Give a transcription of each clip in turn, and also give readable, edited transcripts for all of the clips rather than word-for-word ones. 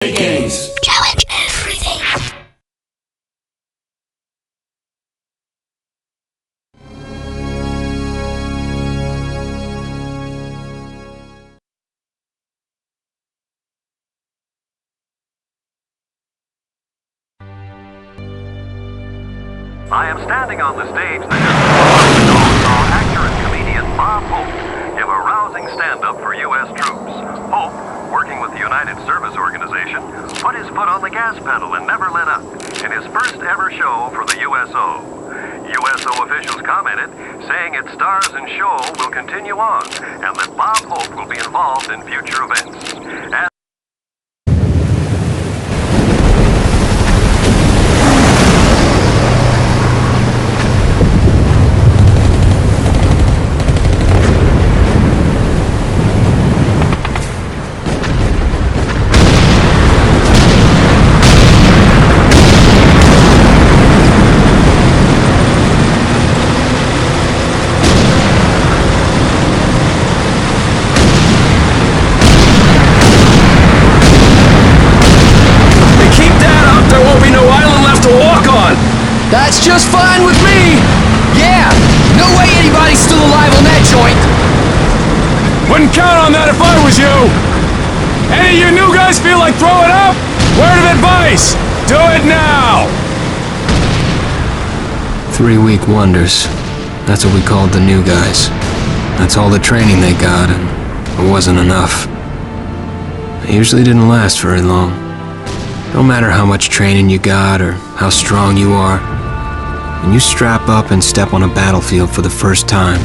Games. Challenge everything. I am standing on the stage that just saw actor and comedian Bob Hope give a rousing stand-up for U.S. troops. Hope, working with the United Service Organization, put his foot on the gas pedal and never let up in his first ever show for the USO. USO officials commented, saying its stars and show will continue on, and that Bob Hope will be involved in future events. That's just fine with me! Yeah! No way anybody's still alive on that joint! Wouldn't count on that if I was you! Any of you new guys feel like throwing up? Word of advice! Do it now! 3 week wonders. That's what we called the new guys. That's all the training they got, and it wasn't enough. It usually didn't last very long. No matter how much training you got or how strong you are, when you strap up and step on a battlefield for the first time,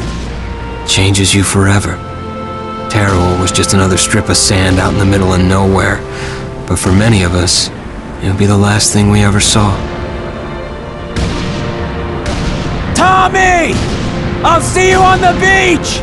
it changes you forever. Terror was just another strip of sand out in the middle of nowhere, but for many of us, it would be the last thing we ever saw. Tommy! I'll see you on the beach!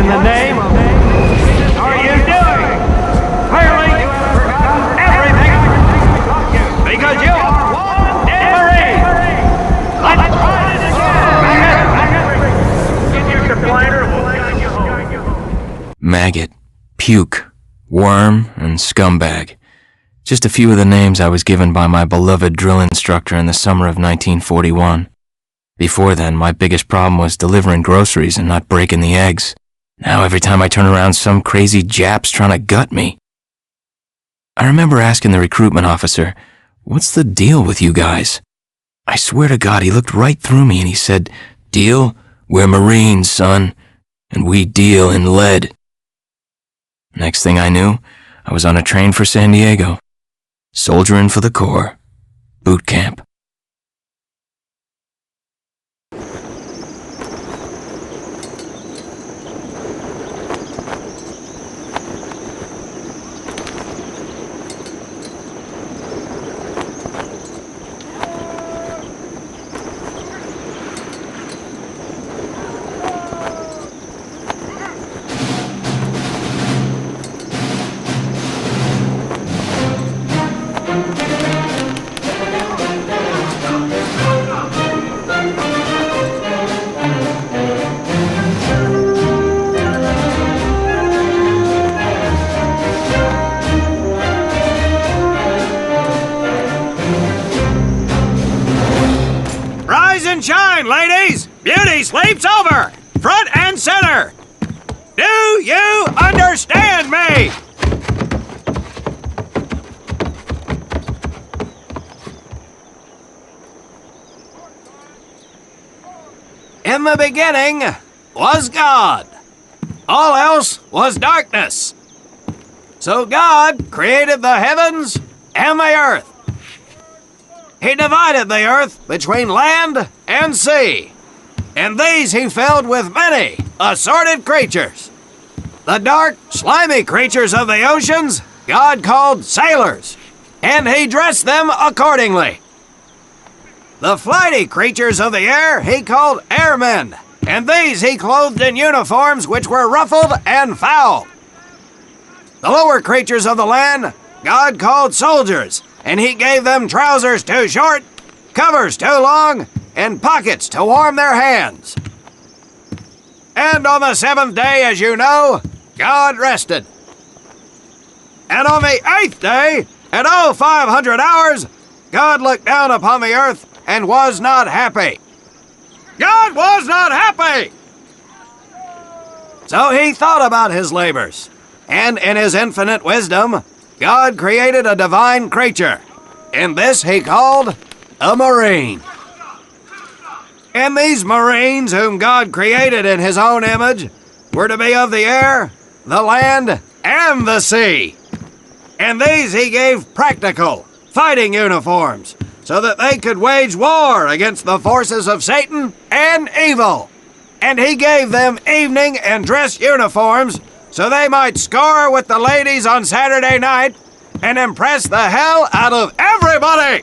in the name of are you doing? Clearly you have forgotten everything I taught you, because you are one dead Marine. Let's try this again. Get your complainer, we'll guide you home. Maggot, puke, worm, and scumbag. Just a few of the names I was given by my beloved drill instructor in the summer of 1941. Before then, my biggest problem was delivering groceries and not breaking the eggs. Now every time I turn around, some crazy Jap's trying to gut me. I remember asking the recruitment officer, "What's the deal with you guys?" I swear to God, he looked right through me and he said, "Deal? We're Marines, son, and we deal in lead." Next thing I knew, I was on a train for San Diego. Soldiering for the Corps. Boot camp. Rise and shine, ladies! Beauty sleeps over! Front and center! Do you understand me? In the beginning was God. All else was darkness. So God created the heavens and the earth. He divided the earth between land and sea, and these he filled with many assorted creatures. The dark, slimy creatures of the oceans God called sailors, and he dressed them accordingly. The flighty creatures of the air he called airmen, and these he clothed in uniforms which were ruffled and foul. The lower creatures of the land God called soldiers, and he gave them trousers too short, covers too long, and pockets to warm their hands. And on the seventh day, as you know, God rested. And on the eighth day, at 0500 hours, God looked down upon the earth and was not happy. God was not happy! So he thought about his labors, and in his infinite wisdom, God created a divine creature, and this he called a Marine. And these Marines, whom God created in his own image, were to be of the air, the land, and the sea. And these he gave practical, fighting uniforms, so that they could wage war against the forces of Satan and evil. And he gave them evening and dress uniforms, so they might score with the ladies on Saturday night and impress the hell out of everybody.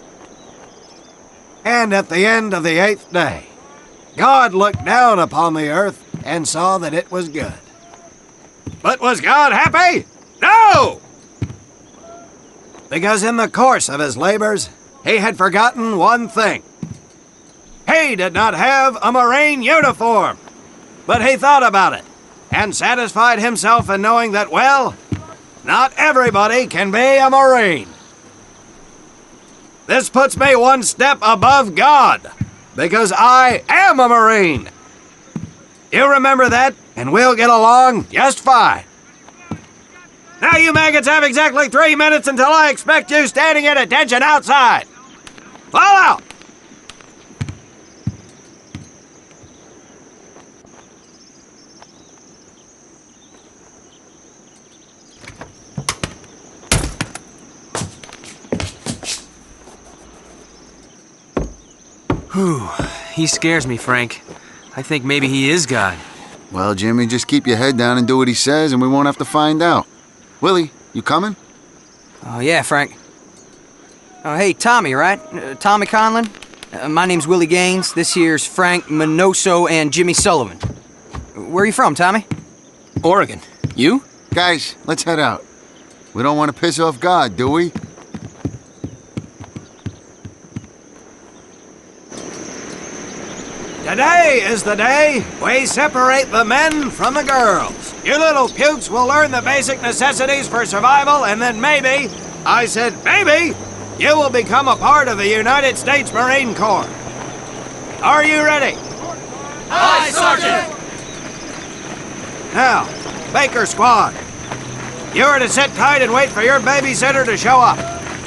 And at the end of the eighth day, God looked down upon the earth and saw that it was good. But was God happy? No! Because in the course of his labors, he had forgotten one thing. He did not have a Marine uniform, but he thought about it and satisfied himself in knowing that, well, not everybody can be a Marine. This puts me one step above God, because I am a Marine. You remember that, and we'll get along just fine. Now you maggots have exactly 3 minutes until I expect you standing at attention outside. Fall out! Whew. He scares me, Frank. I think maybe he is God. Well, Jimmy, just keep your head down and do what he says, and we won't have to find out. Willie, you coming? Oh, yeah, Frank. Oh, hey, Tommy, right? Tommy Conlon? My name's Willie Gaines. This here's Frank Minoso and Jimmy Sullivan. Where are you from, Tommy? Oregon. You? Guys, let's head out. We don't want to piss off God, do we? Today is the day we separate the men from the girls. You little pukes will learn the basic necessities for survival, and then maybe, I said maybe, you will become a part of the United States Marine Corps. Are you ready? Aye, Sergeant! Now, Baker Squad, you are to sit tight and wait for your babysitter to show up.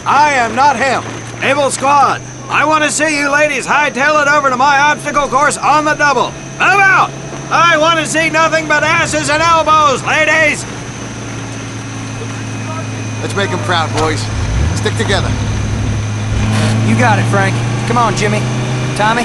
I am not him. Naval Squad, I want to see you ladies hightail it over to my obstacle course on the double. Move out! I want to see nothing but asses and elbows, ladies! Let's make them proud, boys. Stick together. You got it, Frank. Come on, Jimmy. Tommy?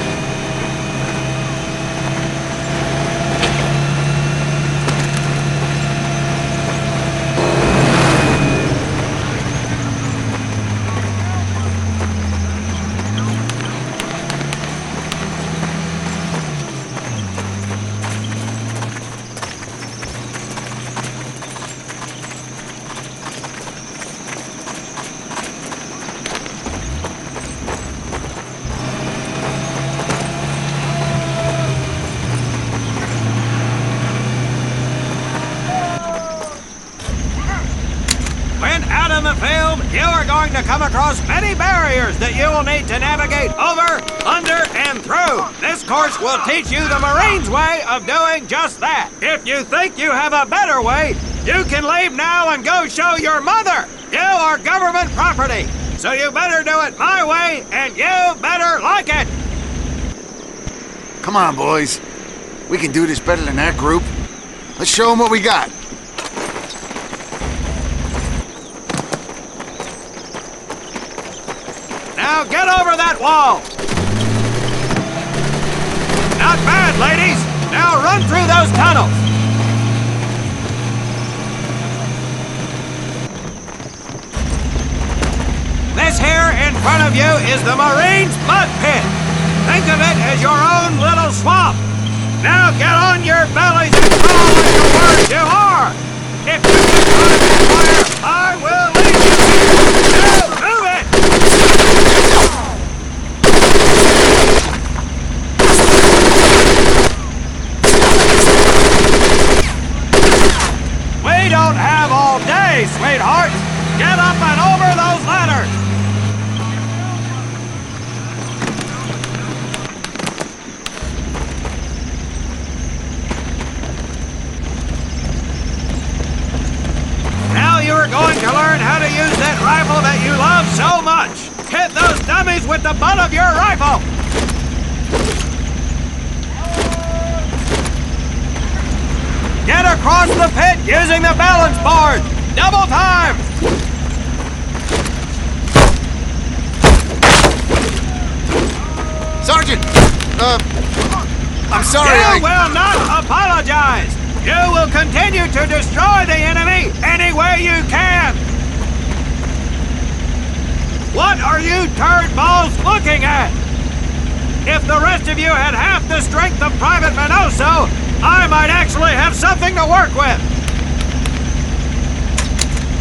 When out in the field, you are going to come across many barriers that you will need to navigate over, under, and through. This course will teach you the Marines' way of doing just that. If you think you have a better way, you can leave now and go show your mother. You are government property, so you better do it my way, and you better like it. Come on, boys. We can do this better than that group. Let's show them what we got. Now get over that wall! Not bad, ladies! Now run through those tunnels! This here in front of you is the Marines' mud pit. Think of it as your own little swamp. Now get on your bellies and crawl like the birds you are! If you get caught in this fire, I will leave you here! Now move it! We don't have all day, sweetheart! Get up and over those ladders! Now you're going to learn how to use that rifle that you love so much! Hit those dummies with the butt of your rifle! Get across the pit using the balance board! Double time! Sergeant! I'm sorry, You will not apologize! You will continue to destroy the enemy any way you can! What are you turd balls looking at? If the rest of you had half the strength of Private Minoso, I might actually have something to work with!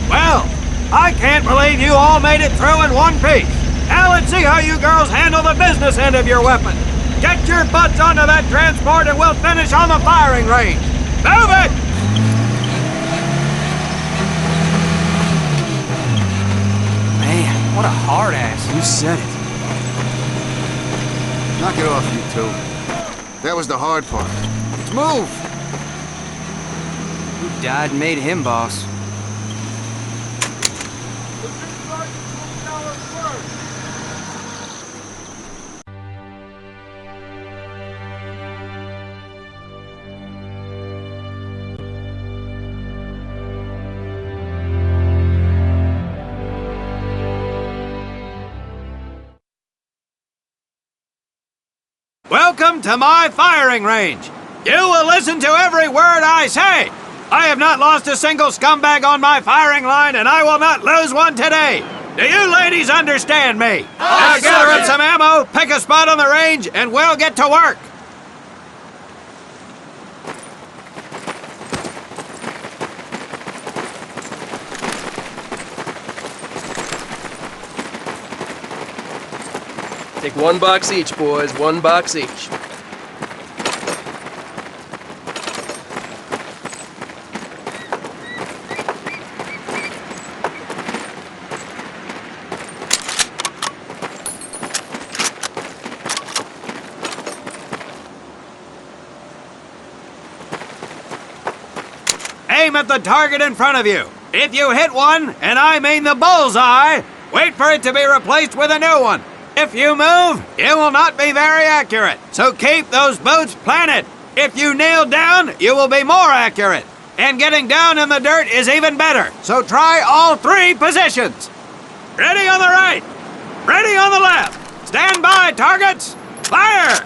Well, I can't believe you all made it through in one piece. Now let's see how you girls handle the business end of your weapon. Get your butts onto that transport and we'll finish on the firing range. Move it! Man, what a hard ass. You said it. Knock it off, you two. That was the hard part. Let's move! Who died and made him boss? Welcome to my firing range. You will listen to every word I say. I have not lost a single scumbag on my firing line, and I will not lose one today. Do you ladies understand me? Now gather up some ammo, pick a spot on the range, and we'll get to work. Take 1 box each, boys. 1 box each. Aim at the target in front of you. If you hit one, and I mean the bullseye, wait for it to be replaced with a new one. If you move, it will not be very accurate, so keep those boots planted. If you kneel down, you will be more accurate. And getting down in the dirt is even better, so try all 3 positions. Ready on the right, ready on the left. Stand by, targets. Fire!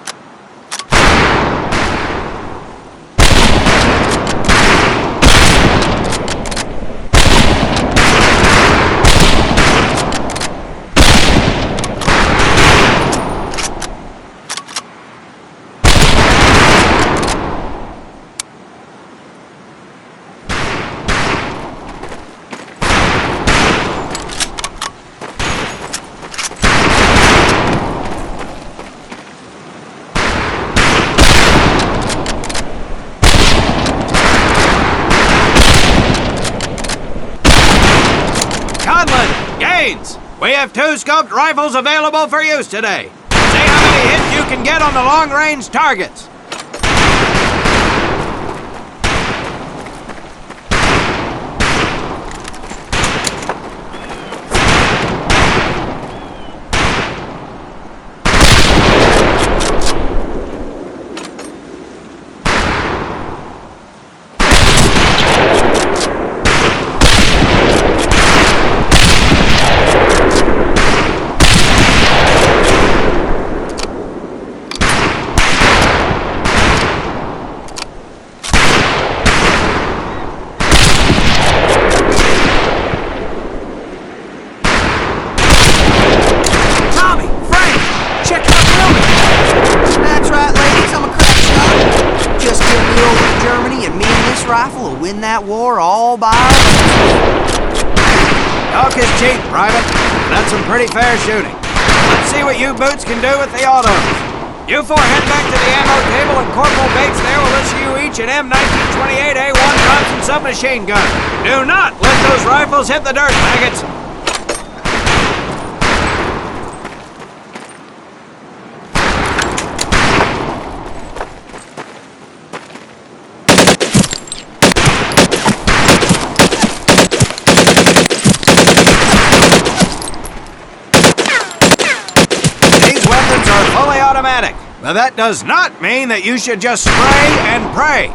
We have 2 scoped rifles available for use today. See how many hits you can get on the long-range targets. Win that war all by ourselves. Talk is cheap, Private. That's some pretty fair shooting. Let's see what you boots can do with the autos. You 4 head back to the ammo table and Corporal Bates there will issue you each an M1928A1 Thompson submachine gun. Do not let those rifles hit the dirt, maggots. But that does not mean that you should just spray and pray.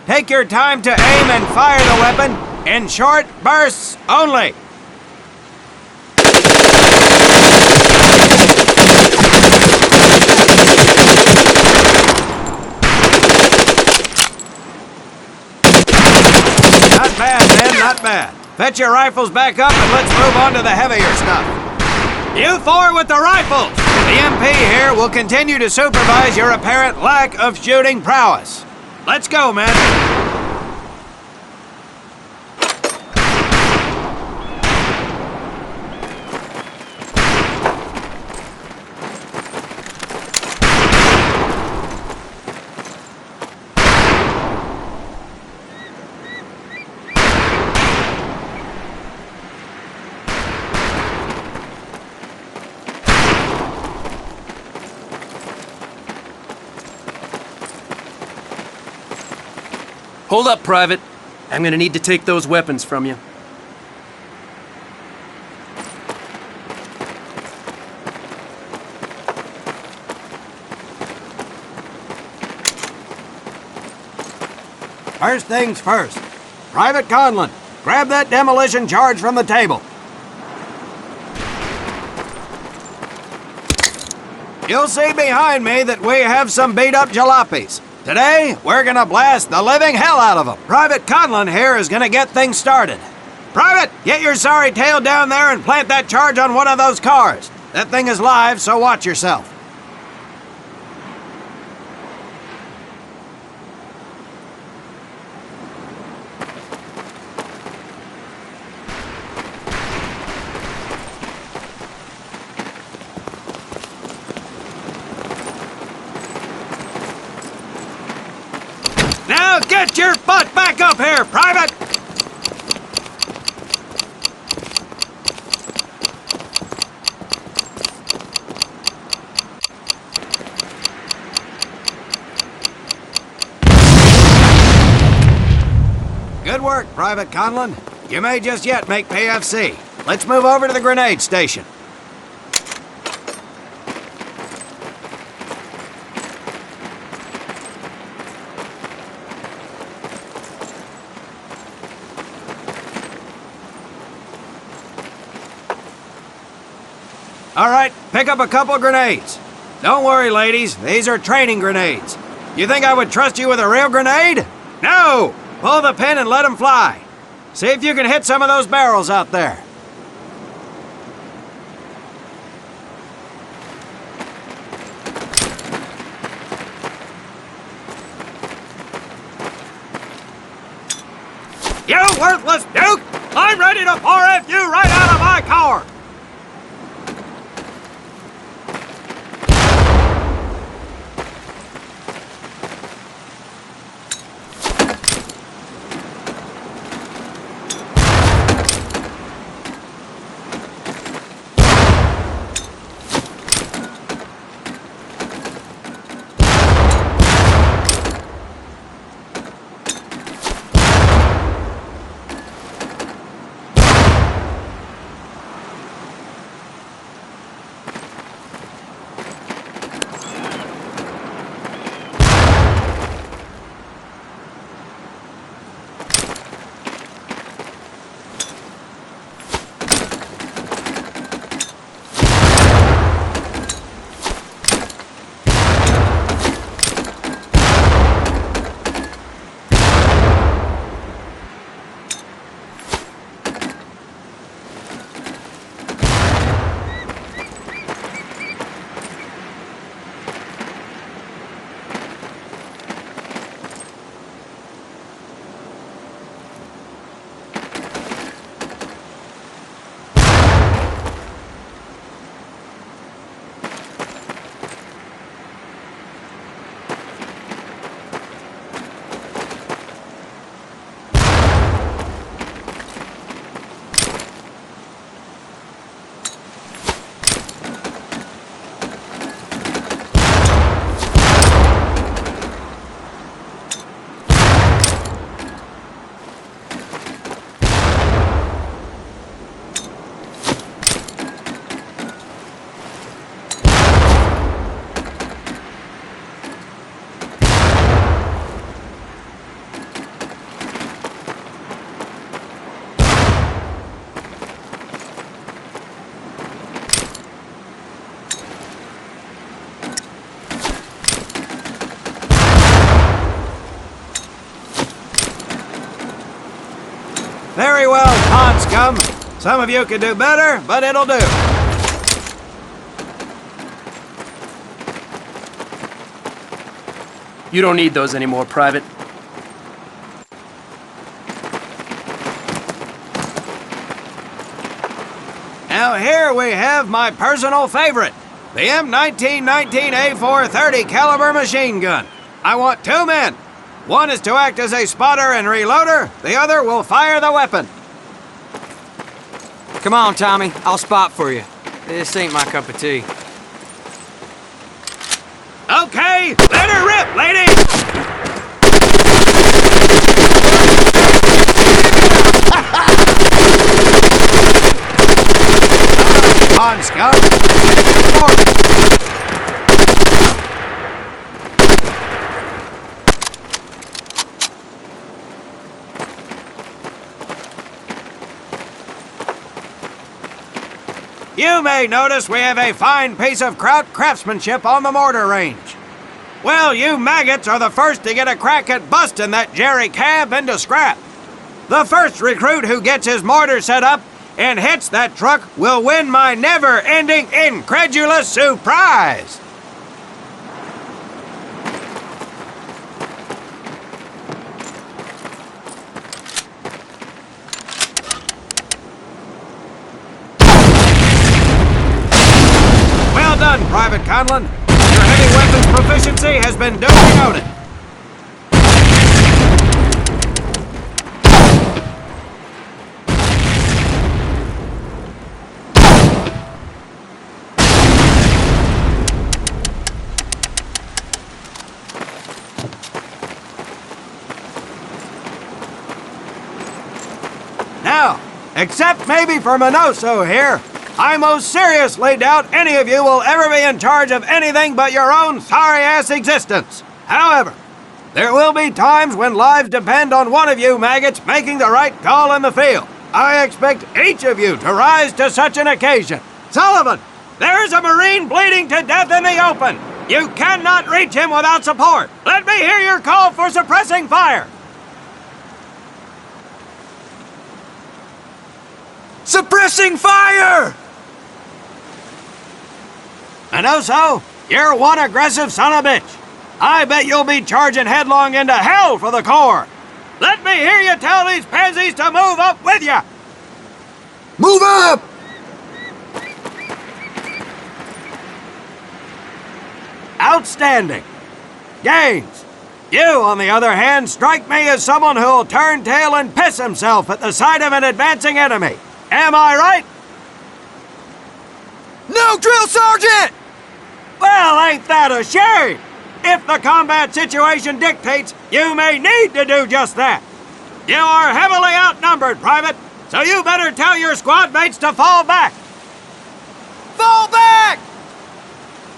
Take your time to aim and fire the weapon in short bursts only. Not bad, men, not bad. Fetch your rifles back up and let's move on to the heavier stuff. You 4 with the rifles! The MP here will continue to supervise your apparent lack of shooting prowess. Let's go, men. Hold up, Private. I'm gonna need to take those weapons from you. First things first. Private Conlon, grab that demolition charge from the table. You'll see behind me that we have some beat-up jalopies. Today, we're gonna blast the living hell out of them. Private Conlon here is gonna get things started. Private, get your sorry tail down there and plant that charge on one of those cars. That thing is live, so watch yourself. back up here, Private! Good work, Private Conlon. You may just yet make PFC. Let's move over to the grenade station. All right, pick up a couple grenades. Don't worry, ladies. These are training grenades. You think I would trust you with a real grenade? No! Pull the pin and let them fly. See if you can hit some of those barrels out there. You worthless Duke! I'm ready to pour you right out of my car! Very well, pond scum. Some of you could do better, but it'll do. You don't need those anymore, Private. Now here we have my personal favorite, the M1919A430 caliber machine gun. I want 2 men. One is to act as a spotter and reloader, the other will fire the weapon. Come on, Tommy. I'll spot for you. This ain't my cup of tea. Okay, let her rip, lady! On, Scout. You may notice we have a fine piece of craftsmanship on the mortar range. Well, you maggots are the first to get a crack at busting that Jerry cab into scrap. The first recruit who gets his mortar set up and hits that truck will win my never-ending incredulous surprise. Well done, Private Conlon. Your heavy weapons proficiency has been duly noted. Now, except maybe for Minoso here, I most seriously doubt any of you will ever be in charge of anything but your own sorry-ass existence. However, there will be times when lives depend on one of you maggots making the right call in the field. I expect each of you to rise to such an occasion. Sullivan, there is a Marine bleeding to death in the open. You cannot reach him without support. Let me hear your call for suppressing fire. Suppressing fire! Minoso, you're one aggressive son of a bitch. I bet you'll be charging headlong into hell for the Corps. Let me hear you tell these pansies to move up with you. Move up! Outstanding. Gaines, you, on the other hand, strike me as someone who'll turn tail and piss himself at the sight of an advancing enemy. Am I right? No, drill sergeant! Well, ain't that a shame? If the combat situation dictates, you may need to do just that. You are heavily outnumbered, Private, so you better tell your squad mates to fall back. Fall back!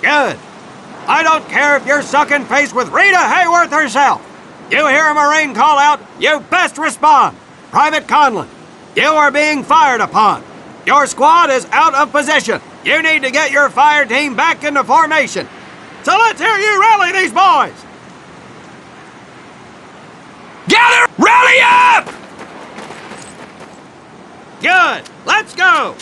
Good. I don't care if you're sucking face with Rita Hayworth herself. You hear a Marine call out, you best respond. Private Conlon, you are being fired upon. Your squad is out of position. You need to get your fire team back into formation. So let's hear you rally these boys. Gather! Rally up! Good. Let's go.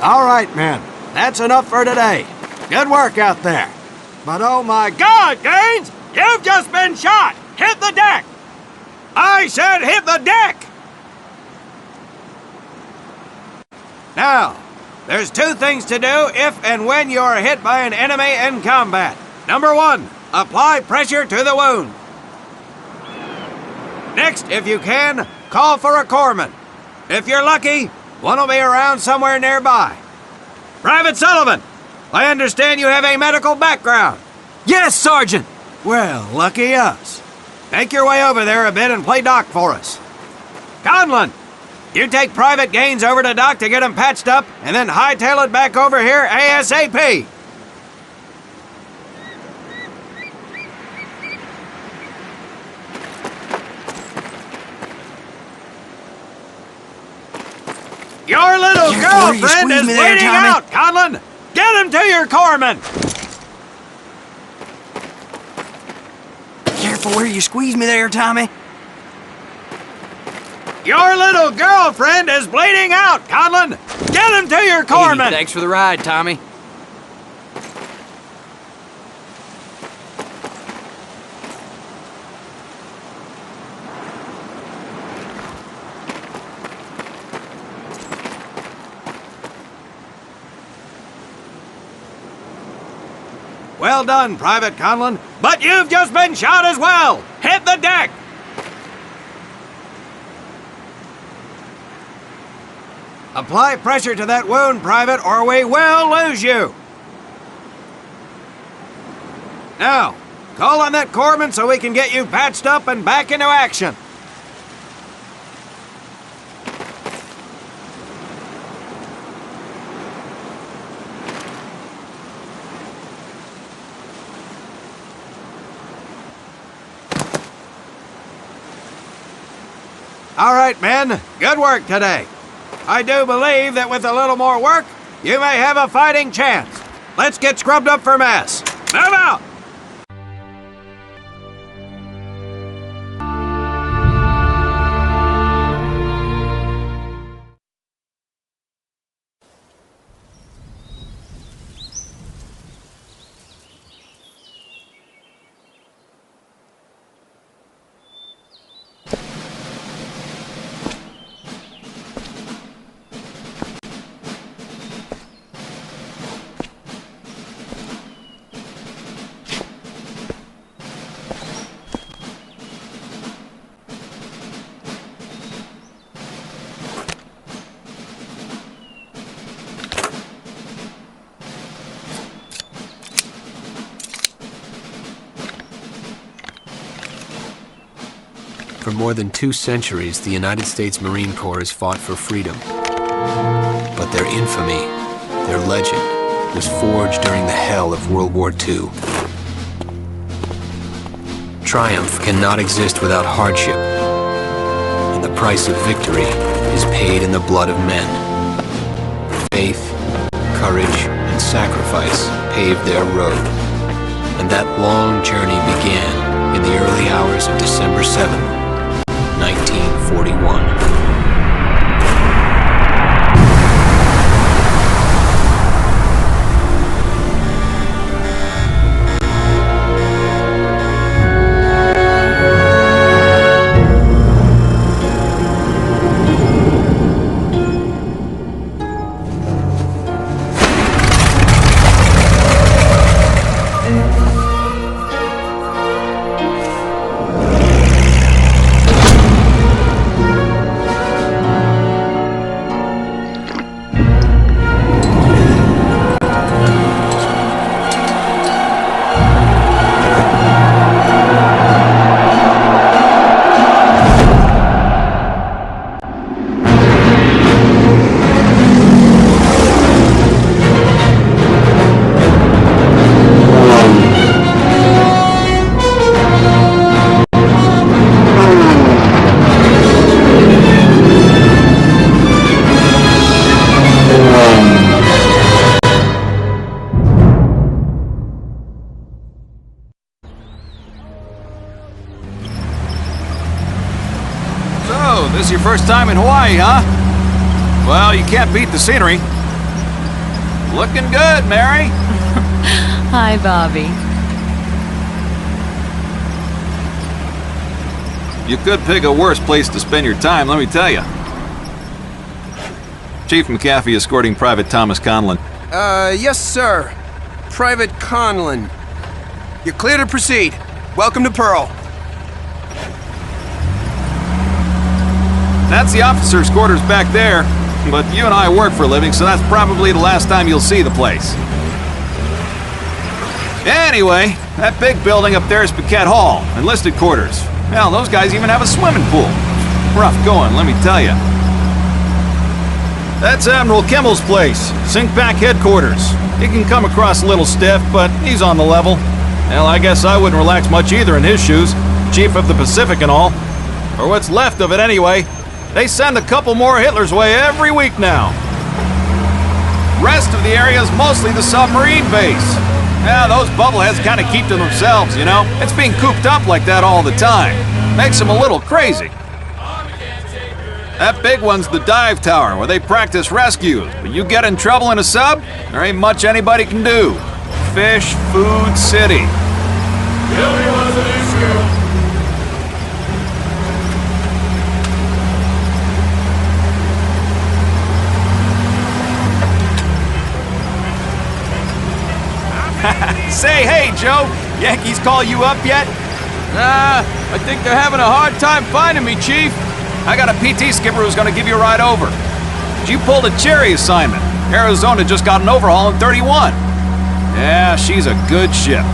All right, men. That's enough for today. Good work out there. But oh my God, Gaines! You've just been shot! Hit the deck! I said hit the deck! Now, there's two things to do if and when you are hit by an enemy in combat. Number one, apply pressure to the wound. Next, if you can, call for a corpsman. If you're lucky, one will be around somewhere nearby. Private Sullivan, I understand you have a medical background. Yes, Sergeant! Well, lucky us. Make your way over there a bit and play doc for us. Conlon, you take Private Gaines over to doc to get him patched up, and then hightail it back over here ASAP. Your little girlfriend is bleeding out, Conlon! Get him to your corpsman! Careful where you squeeze me there, Tommy. Your little girlfriend is bleeding out, Conlon! Get him to your corpsman! Hey, thanks for the ride, Tommy. Well done, Private Conlon, but you've just been shot as well! Hit the deck! Apply pressure to that wound, Private, or we will lose you! Now, call on that corpsman so we can get you patched up and back into action. All right, men. Good work today. I do believe that with a little more work, you may have a fighting chance. Let's get scrubbed up for mass. Move out! For more than 2 centuries, the United States Marine Corps has fought for freedom. But their infamy, their legend, was forged during the hell of World War II. Triumph cannot exist without hardship, and the price of victory is paid in the blood of men. Faith, courage, and sacrifice paved their road, and that long journey began in the early hours of December 7th, 1941. So, this is your first time in Hawaii, huh? Well, you can't beat the scenery. Looking good, Mary. Hi, Bobby. You could pick a worse place to spend your time, let me tell you. Chief McAfee escorting Private Thomas Conlon. Yes, sir. Private Conlon. You're clear to proceed. Welcome to Pearl. That's the officers' quarters back there, but you and I work for a living, so that's probably the last time you'll see the place. Anyway, that big building up there is Paquette Hall, enlisted quarters. Hell, those guys even have a swimming pool. Rough going, let me tell you. That's Admiral Kimmel's place, Sinkback headquarters. He can come across a little stiff, but he's on the level. Hell, I guess I wouldn't relax much either in his shoes, Chief of the Pacific and all. Or what's left of it anyway. They send a couple more Hitler's way every week now. Rest of the area is mostly the submarine base. Yeah, those bubbleheads kind of keep to themselves, you know? It's being cooped up like that all the time. Makes them a little crazy. That big one's the dive tower, where they practice rescues. But you get in trouble in a sub, there ain't much anybody can do. Fish, food, city. Say, hey, Joe, Yankees call you up yet? Nah, I think they're having a hard time finding me, Chief. I got a PT skipper who's gonna give you a ride over. But you pulled a cherry assignment. Arizona just got an overhaul in 31. Yeah, she's a good ship.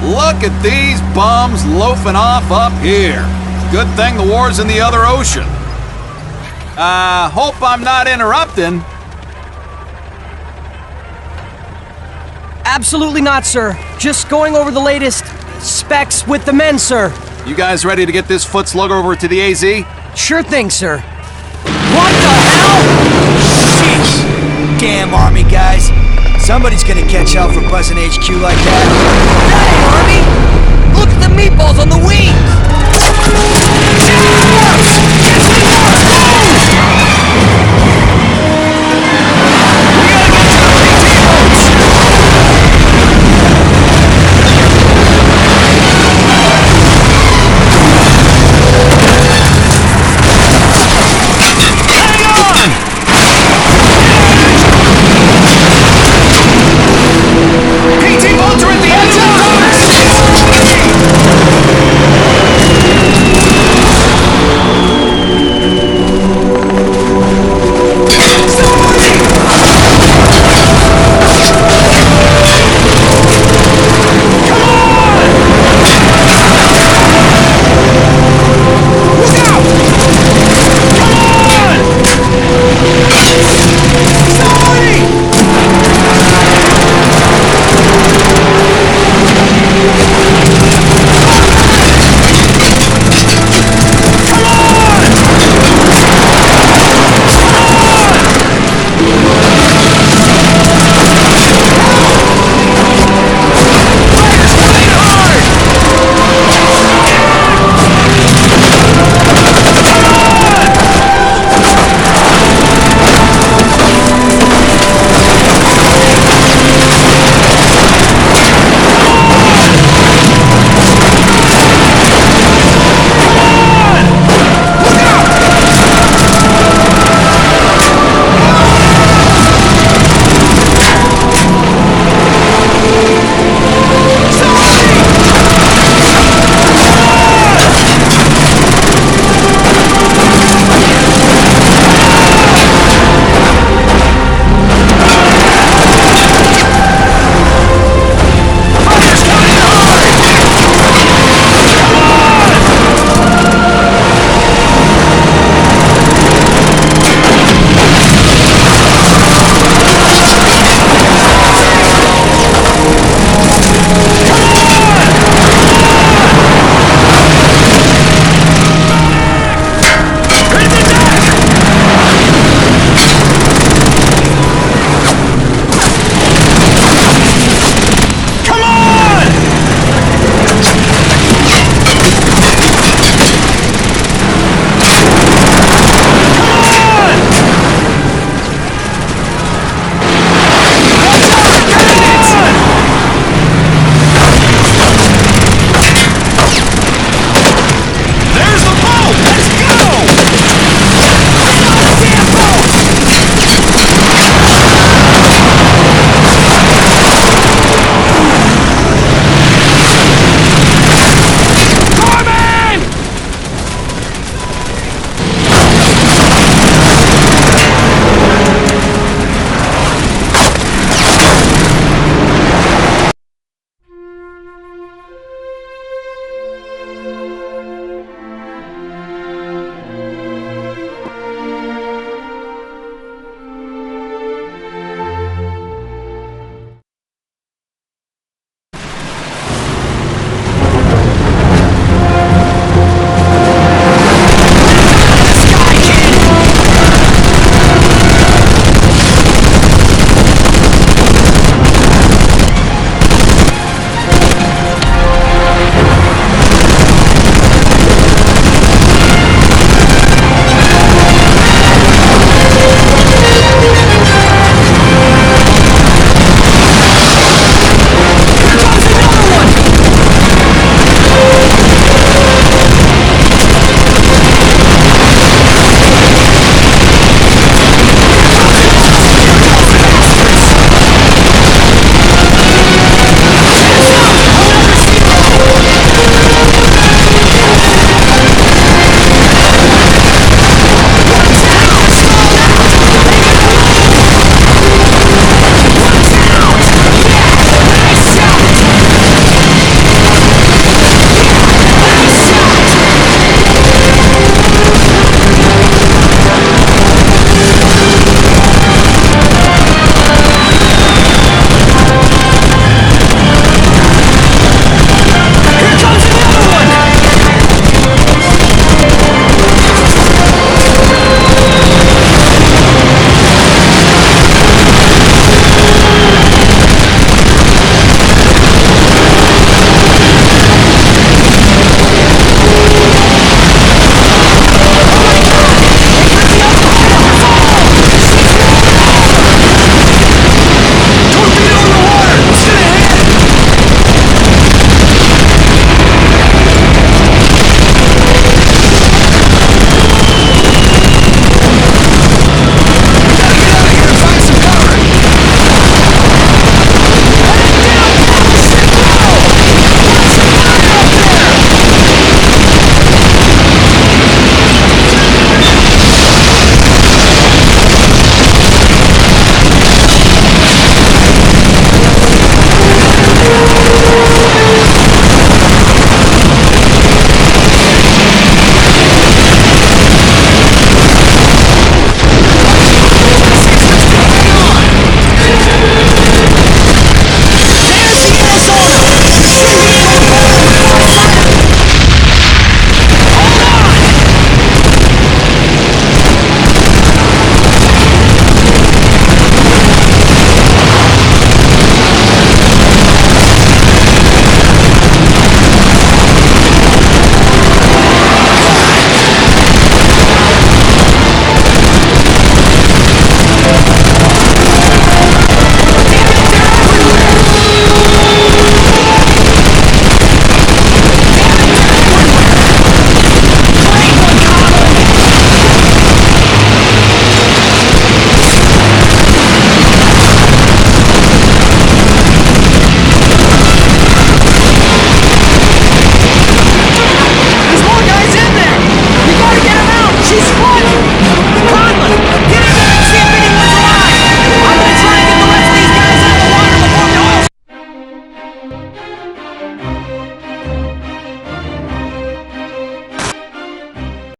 Look at these bums loafing off up here. Good thing the war's in the other ocean. Hope I'm not interrupting. Absolutely not, sir. Just going over the latest specs with the men, sir. You guys ready to get this foot slug over to the AZ? Sure thing, sir. What the hell? Sheesh. Damn Army guys. Somebody's gonna catch hell for buzzing HQ like that. That ain't Army! Look at the meatballs on the wings!